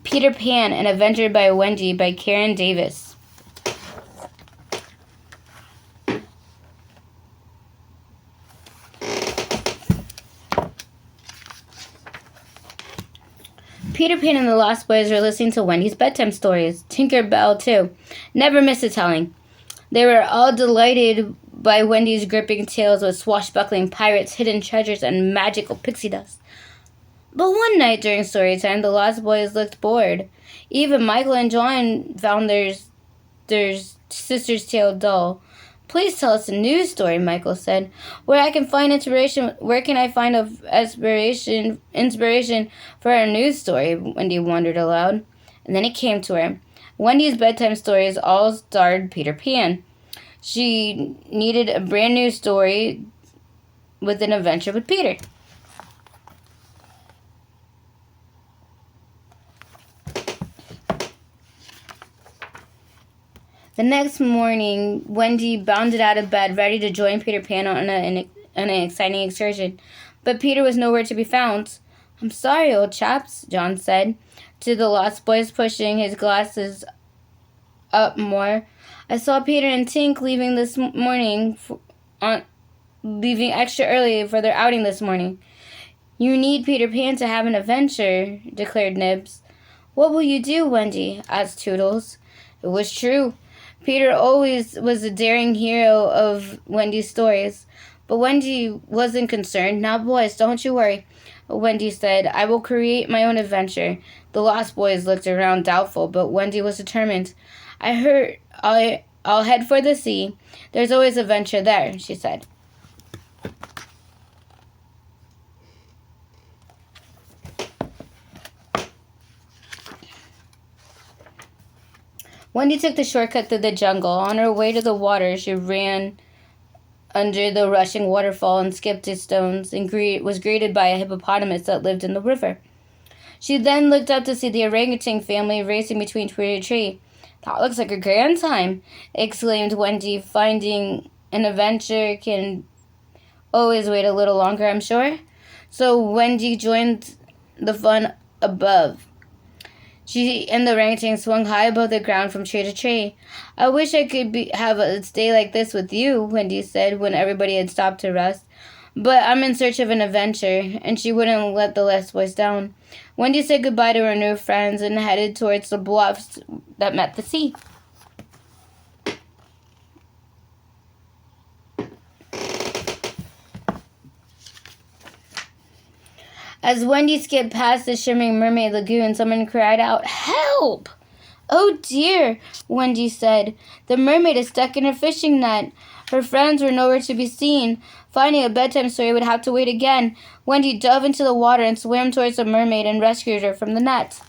Peter Pan, An Adventure by Wendy by Carin Davis. Peter Pan and the Lost Boys were listening to Wendy's bedtime stories. Tinker Bell, too. Never missed a telling. They were all delighted by Wendy's gripping tales with swashbuckling pirates, hidden treasures, and magical pixie dust. But one night during story time, the Lost Boys looked bored. Even Michael and John found their sister's tale dull. Please tell us a new story, Michael said. Where can I find inspiration for our news story? Wendy wondered aloud. And then it came to her. Wendy's bedtime stories all starred Peter Pan. She needed a brand new story with an adventure with Peter. The next morning, Wendy bounded out of bed, ready to join Peter Pan on an exciting excursion. But Peter was nowhere to be found. "I'm sorry, old chaps," John said to the Lost Boys, pushing his glasses up more. "I saw Peter and Tink leaving this morning, leaving extra early for their outing this morning." "You need Peter Pan to have an adventure," declared Nibs. "What will you do, Wendy?" asked Toodles. It was true. Peter always was the daring hero of Wendy's stories. But Wendy wasn't concerned. "Now, boys, don't you worry," Wendy said. "I will create my own adventure." The Lost Boys looked around doubtful, but Wendy was determined. I'll head for the sea. There's always adventure there," she said. Wendy took the shortcut through the jungle. On her way to the water, she ran under the rushing waterfall and skipped the stones and was greeted by a hippopotamus that lived in the river. She then looked up to see the orangutan family racing between tree to tree. "That looks like a grand time," exclaimed Wendy, finding an adventure can always wait a little longer, I'm sure. So Wendy joined the fun above. She and the orangutan swung high above the ground from tree to tree. "I wish I could have a day like this with you," Wendy said when everybody had stopped to rest. "But I'm in search of an adventure," and she wouldn't let the Lost Boys down. Wendy said goodbye to her new friends and headed towards the bluffs that met the sea. As Wendy skipped past the shimmering mermaid lagoon, someone cried out, "Help!" "Oh dear," Wendy said. "The mermaid is stuck in her fishing net." Her friends were nowhere to be seen. Finding a bedtime story would have to wait again. Wendy dove into the water and swam towards the mermaid and rescued her from the net.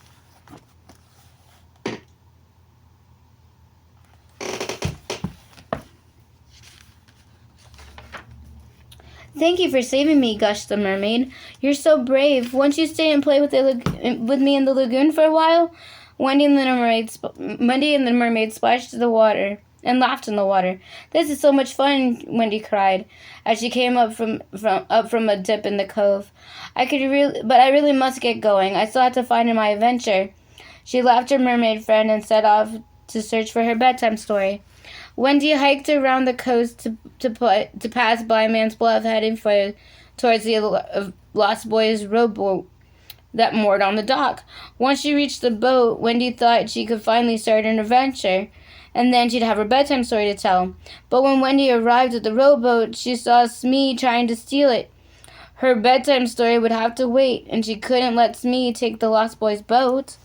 "Thank you for saving me," gushed the mermaid. "You're so brave. Won't you stay and play with me in the lagoon for a while?" Wendy and the mermaid splashed to the water and laughed in the water. "This is so much fun," Wendy cried as she came up from a dip in the cove. But I really must get going. I still have to find my adventure." She left her mermaid friend and set off to search for her bedtime story. Wendy hiked around the coast to pass Blind Man's Bluff, heading towards the Lost Boys' rowboat that moored on the dock. Once she reached the boat, Wendy thought she could finally start an adventure, and then she'd have her bedtime story to tell. But when Wendy arrived at the rowboat, she saw Smee trying to steal it. Her bedtime story would have to wait, and she couldn't let Smee take the Lost Boys' boat.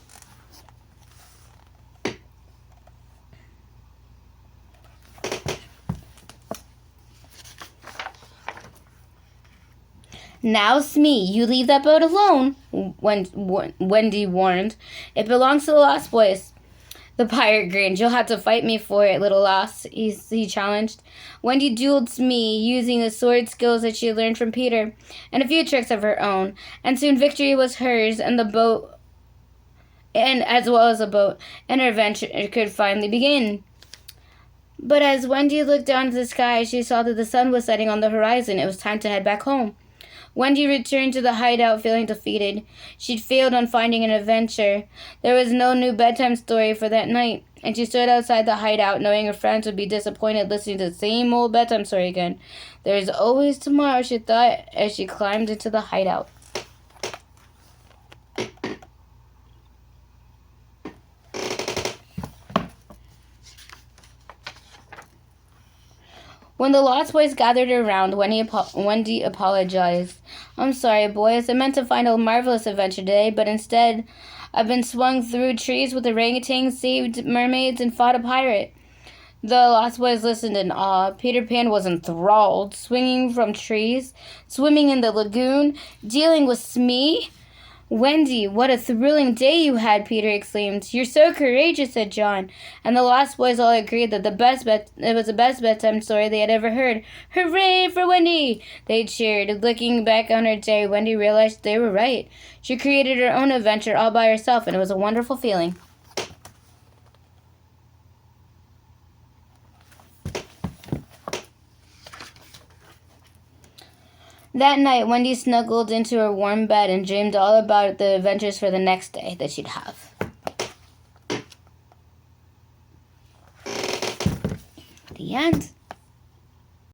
"Now, Smee, you leave that boat alone," Wendy warned. "It belongs to the Lost Boys." The pirate grinned. "You'll have to fight me for it, little lass," he challenged. Wendy dueled Smee, using the sword skills that she had learned from Peter, and a few tricks of her own, and soon victory was hers, and as well as the boat, and her adventure could finally begin. But as Wendy looked down to the sky, she saw that the sun was setting on the horizon. It was time to head back home. Wendy returned to the hideout feeling defeated. She'd failed on finding an adventure. There was no new bedtime story for that night, and she stood outside the hideout knowing her friends would be disappointed listening to the same old bedtime story again. There's always tomorrow, she thought as she climbed into the hideout. When the Lost Boys gathered around, Wendy apologized. I'm sorry, boys. I meant to find a marvelous adventure today, but instead, I've been swung through trees with orangutans, saved mermaids, and fought a pirate. The Lost Boys listened in awe. Peter Pan was enthralled, swinging from trees, swimming in the lagoon, dealing with Smee. Wendy, what a thrilling day you had, Peter exclaimed. You're so courageous, said John. And the Lost Boys all agreed that it was the best bedtime story they had ever heard. Hooray for Wendy! They cheered. Looking back on her day, Wendy realized they were right. She created her own adventure all by herself, and it was a wonderful feeling. That night, Wendy snuggled into her warm bed and dreamed all about the adventures for the next day that she'd have. The end.